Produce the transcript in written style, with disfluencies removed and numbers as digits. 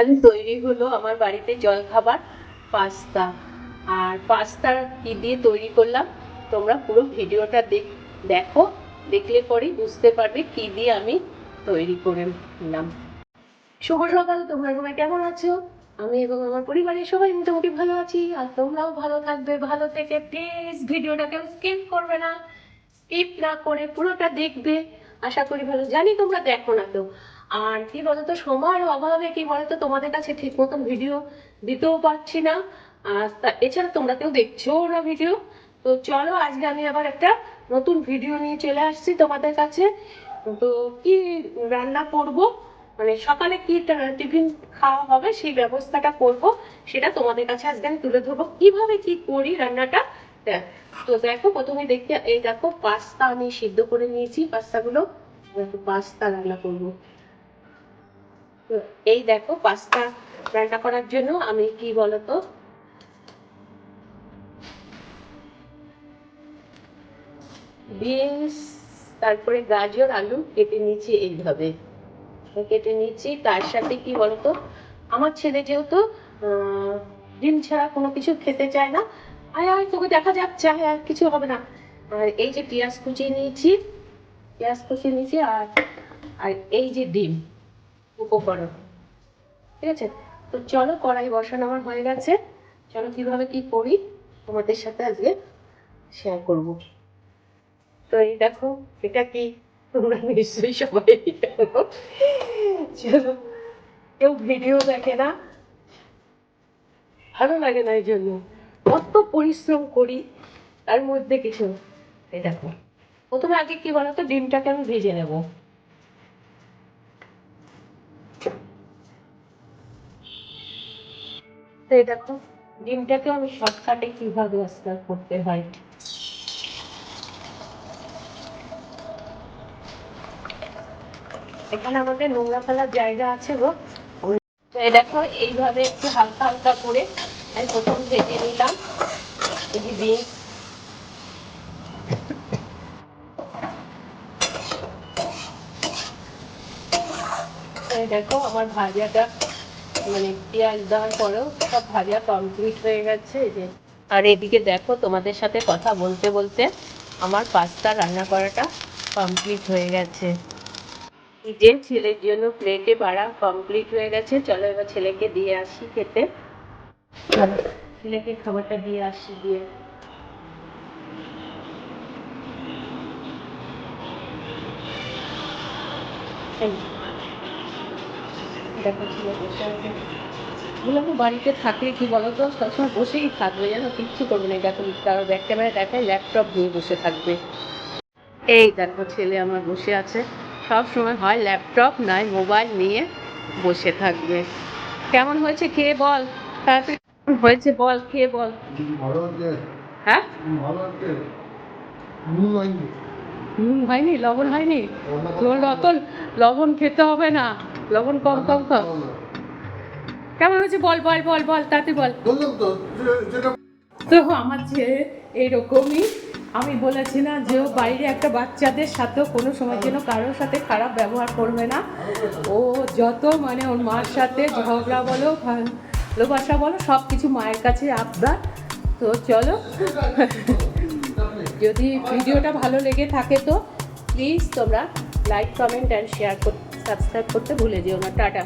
আজ তৈরি হলো আমার বাড়িতে জলখাবার পাস্তা। আর পাস্তা কি দিয়ে তৈরি করলাম তোমরা পুরো ভিডিওটা দেখো, দেখলে পরেই বুঝতে পারবে কি দিয়ে আমি তৈরি করে নিলাম। শুভ সকাল, তোমরা সবাই কেমন আছো? আমি এবং আমার পরিবারের সবাই মোটামুটি ভালো আছি। আর তোমরাও ভালো থাকবে। ভালো থেকে প্লিজ ভিডিওটাকে স্কিপ করবে না, স্কিপ না করে পুরোটা দেখবে। আশা করি ভালো, জানি তোমরা দেখো না তো। আর কি বলতো, সময়ের অভাবে কি বলতো তোমাদের কাছে ঠিক মতন ভিডিও দিতেও পারছি না। আর এছাড়া তোমরা কেউ দেখছো না ভিডিও। তো চলো, আজকে আমি আবার একটা নতুন ভিডিও নিয়ে চলে আসছি তোমাদের কাছে। তো কি রান্না করব, মানে সকালে কি টিফিন খাওয়া হবে সেই ব্যবস্থাটা করব, সেটা তোমাদের কাছে আজকে আমি তুলে ধরবো কিভাবে কি করি রান্নাটা। তো দেখো, প্রথমে দেখতে এই দেখো পাস্তা আমি সিদ্ধ করে নিয়েছি। পাস্তাগুলো পাস্তা রান্না করব। তো এই দেখো পাস্তা রান্না করার জন্য আমি কি বলতো, বিনস, তারপরে গাজর আলু কেটে নিয়েছি এইভাবে কেটে নিচ্ছি। তার সাথে কি বলতো, আমার ছেলে যেহেতু ডিম ছাড়া কোনো কিছু খেতে চায় না। আর তোকে দেখা যাচ্ছে আর কিছু হবে না। আর এই যে পেঁয়াজ কুচিয়ে নিয়েছি, আর আর এই যে ডিম উপকরণ, ঠিক আছে। তো চলো, কড়াই বসানো আমার হয়ে গেছে। চলো কিভাবে কি করি তোমাদের সাথে আজকে শেয়ার করব। তো এই দেখো, এটা কি তোমরা নিশ্চয়ই সবাই জানো। চলো, কেউ ভিডিও দেখে না, ভালো লাগে না, এই জন্য কত পরিশ্রম করি তার মধ্যে কিছু। এই দেখো, প্রথমে আগে কি বলতো, ডিমটাকে আমি ভেজে নেব। তো এই দেখো, ডিমটাকে আমি শর্টকাটে কিভাবে আস্কার করতে হয়। এখানে আমাদের নোংরা ফেলার জায়গা আছে গো। তো এই দেখো, এইভাবে একটু হালকা হালকা করে আমি প্রথম ভেজে নিলাম। এই যে বিনস, এই দেখো আমার ভাজাটা, মানে পেঁয়াজ দেওয়ার পরেও সব ভাজা কমপ্লিট হয়ে গেছে। এই যে, আর এদিকে দেখো তোমাদের সাথে কথা বলতে বলতে আমার পাস্তা রান্না করাটা কমপ্লিট হয়ে গেছে। এই যে ছেলের জন্য প্লেটে বাড়া কমপ্লিট হয়ে গেছে। চলো এবার ছেলেকে দিয়ে আসি খেতে। চলো ছেলেকে খাবারটা দিয়ে আসি। দিয়ে এই দেখো ছেলে বসে আছে। বললাম তো, বাড়িতে থাকলে কি বলতো, সবসময় বসেই থাকবে, যেন কিচ্ছু করবে না। দেখো কারো ব্যাক ক্যামেরা দেখায়, ল্যাপটপ নিয়ে বসে থাকবে। এই দেখো ছেলে আমার বসে আছে, সব সময় হয় ল্যাপটপ নয় মোবাইল নিয়ে বসে থাকবে। কেমন হয়েছে খেয়ে বল, তাড়াতাড়ি হয়েছে বল, খেয়ে বল। হ্যাঁ, নুন হয়নি, লবণ হয়নি। তোর অত লবণ খেতে হবে না, লবণ কম কম খাও। কেমন হয়েছে বল বল বল বল, তাড়াতাড়ি বল। তো আমার ছেলে এইরকমই, আমি বলেছি না যে ও বাইরে একটা বাচ্চাদের সাথেও কোনো সময় যেন কারোর সাথে খারাপ ব্যবহার করবে না। ও যত মানে ওর মার সাথে ঝগড়া বলো, ভালোবাসা বলো, সব কিছু মায়ের কাছে আবদার। তো চলো, যদি ভিডিওটা ভালো লেগে থাকে তো প্লিজ তোমরা লাইক কমেন্ট অ্যান্ড শেয়ার করতে, সাবস্ক্রাইব করতে ভুলে যেও না। টাটা।